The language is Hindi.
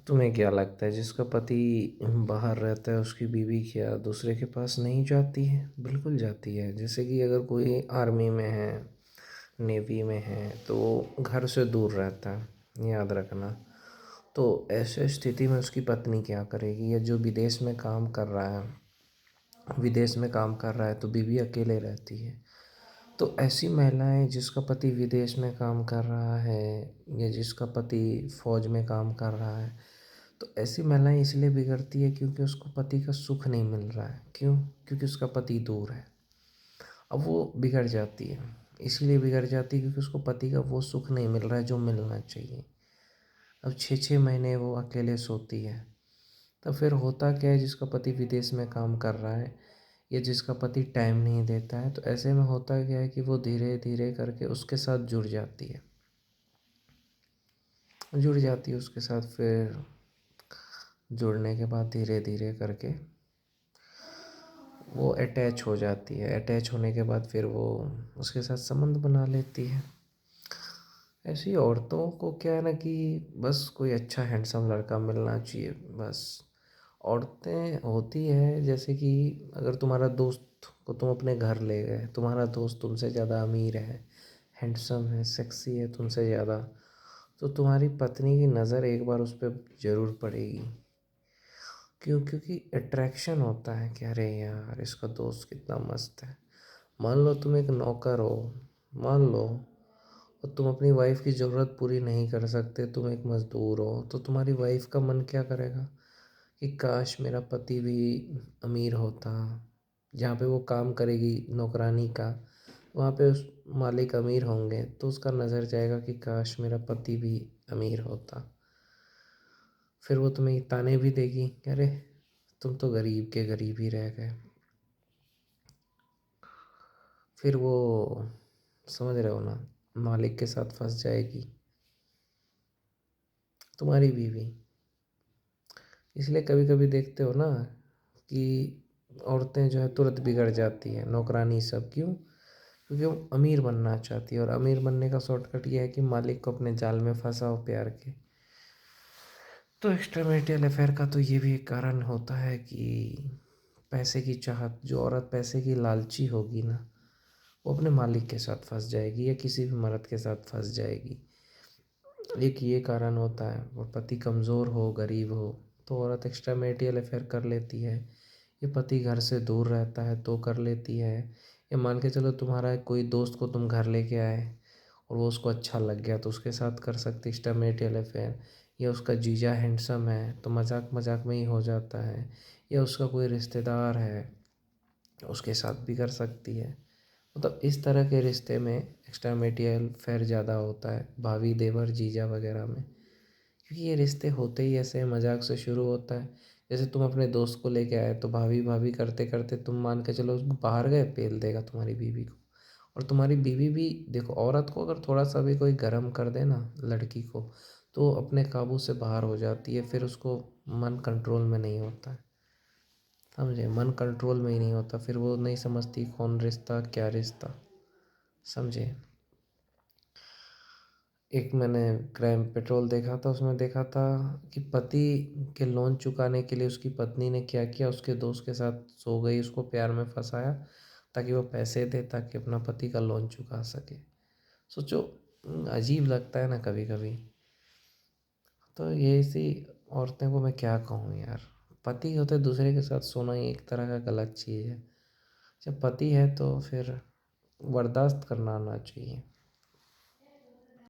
तुम्हें क्या लगता है जिसका पति बाहर रहता है उसकी बीवी क्या दूसरे के पास नहीं जाती है? बिल्कुल जाती है। जैसे कि अगर कोई आर्मी में है, नेवी में है तो वो घर से दूर रहता है, याद रखना। तो ऐसे स्थिति में उसकी पत्नी क्या करेगी? या जो विदेश में काम कर रहा है, विदेश में काम कर रहा है तो बीवी अकेले रहती है। तो ऐसी महिलाएं जिसका पति विदेश में काम कर रहा है या जिसका पति फौज में काम कर रहा है, तो ऐसी महिलाएं इसलिए बिगड़ती है क्योंकि उसको पति का सुख नहीं मिल रहा है। क्यों? क्योंकि उसका पति दूर है। अब वो बिगड़ जाती है, इसलिए बिगड़ जाती है क्योंकि उसको पति का वो सुख नहीं मिल रहा है जो मिलना चाहिए। अब 6-6 महीने वो अकेले सोती है। तो फिर होता क्या है, जिसका पति विदेश में काम कर रहा है या जिसका पति टाइम नहीं देता है, तो ऐसे में होता क्या है कि वो धीरे धीरे करके उसके साथ जुड़ जाती है, उसके साथ। फिर जुड़ने के बाद धीरे धीरे करके वो अटैच हो जाती है। अटैच होने के बाद फिर वो उसके साथ संबंध बना लेती है। ऐसी औरतों को क्या है ना कि बस कोई अच्छा हैंडसम लड़का मिलना चाहिए, बस। औरतें होती है जैसे कि अगर तुम्हारा दोस्त को तुम अपने घर ले गए, तुम्हारा दोस्त तुमसे ज़्यादा अमीर है, हैंडसम है, सेक्सी है तुमसे ज़्यादा, तो तुम्हारी पत्नी की नज़र एक बार उस पर ज़रूर पड़ेगी। क्यों? क्योंकि अट्रैक्शन होता है कि अरे यार इसका दोस्त कितना मस्त है। मान लो तुम एक नौकर हो, मान लो, और तुम अपनी वाइफ की ज़रूरत पूरी नहीं कर सकते, तुम एक मज़दूर हो, तो तुम्हारी वाइफ का मन क्या करेगा कि काश मेरा पति भी अमीर होता। जहाँ पे वो काम करेगी नौकरानी का, वहाँ पे उस मालिक अमीर होंगे तो उसका नज़र जाएगा कि काश मेरा पति भी अमीर होता। फिर वो तुम्हें ताने भी देगी कि अरे तुम तो गरीब के गरीब ही रह गए। फिर वो, समझ रहे हो ना, मालिक के साथ फंस जाएगी तुम्हारी बीवी। इसलिए कभी कभी देखते हो ना कि औरतें जो है तुरंत बिगड़ जाती हैं, नौकरानी सब। क्यों? क्योंकि वो अमीर बनना चाहती है, और अमीर बनने का शॉर्टकट ये है कि मालिक को अपने जाल में फंसाओ प्यार के। तो एक्स्ट्रा मैरिटल अफेयर का तो ये भी एक कारण होता है कि पैसे की चाहत, जो औरत पैसे की लालची होगी ना, वो अपने मालिक के साथ फंस जाएगी या किसी भी मर्द के साथ फंस जाएगी। एक ये कारण होता है। और पति कमज़ोर हो, गरीब हो, तो औरत एक्स्ट्रा मैरिटल अफेयर कर लेती है। ये पति घर से दूर रहता है तो कर लेती है। या मान के चलो तुम्हारा कोई दोस्त को तुम घर लेके आए और वो उसको अच्छा लग गया तो उसके साथ कर सकती एक्स्ट्रा मैरिटल अफेयर। या उसका जीजा हैंडसम है तो मजाक मजाक में ही हो जाता है। या उसका कोई रिश्तेदार है, उसके साथ भी कर सकती है। मतलब इस तरह के रिश्ते में एक्स्ट्रा मैरिटल अफेयर ज़्यादा होता है, भाभी, देवर, जीजा वगैरह में। क्योंकि ये रिश्ते होते ही ऐसे मजाक से शुरू होता है। जैसे तुम अपने दोस्त को लेके आए तो भाभी भाभी करते करते तुम मान के चलो बाहर गए, पेल देगा तुम्हारी बीवी को। और तुम्हारी बीवी भी देखो, औरत को अगर थोड़ा सा भी कोई गर्म कर दे ना लड़की को, तो अपने काबू से बाहर हो जाती है। फिर उसको मन कंट्रोल में नहीं होता है, समझे? मन कंट्रोल में ही नहीं होता, फिर वो नहीं समझती कौन रिश्ता क्या रिश्ता, समझे? एक मैंने क्राइम पेट्रोल देखा था, उसमें देखा था कि पति के लोन चुकाने के लिए उसकी पत्नी ने क्या किया, उसके दोस्त के साथ सो गई, उसको प्यार में फंसाया ताकि वो पैसे दे, ताकि अपना पति का लोन चुका सके। सोचो, अजीब लगता है ना कभी कभी। तो ये सी औरतें को मैं क्या कहूँ यार। पति होते दूसरे के साथ सोना ही एक तरह का गलत चीज़ है। जब पति है तो फिर बर्दाश्त करना आना चाहिए।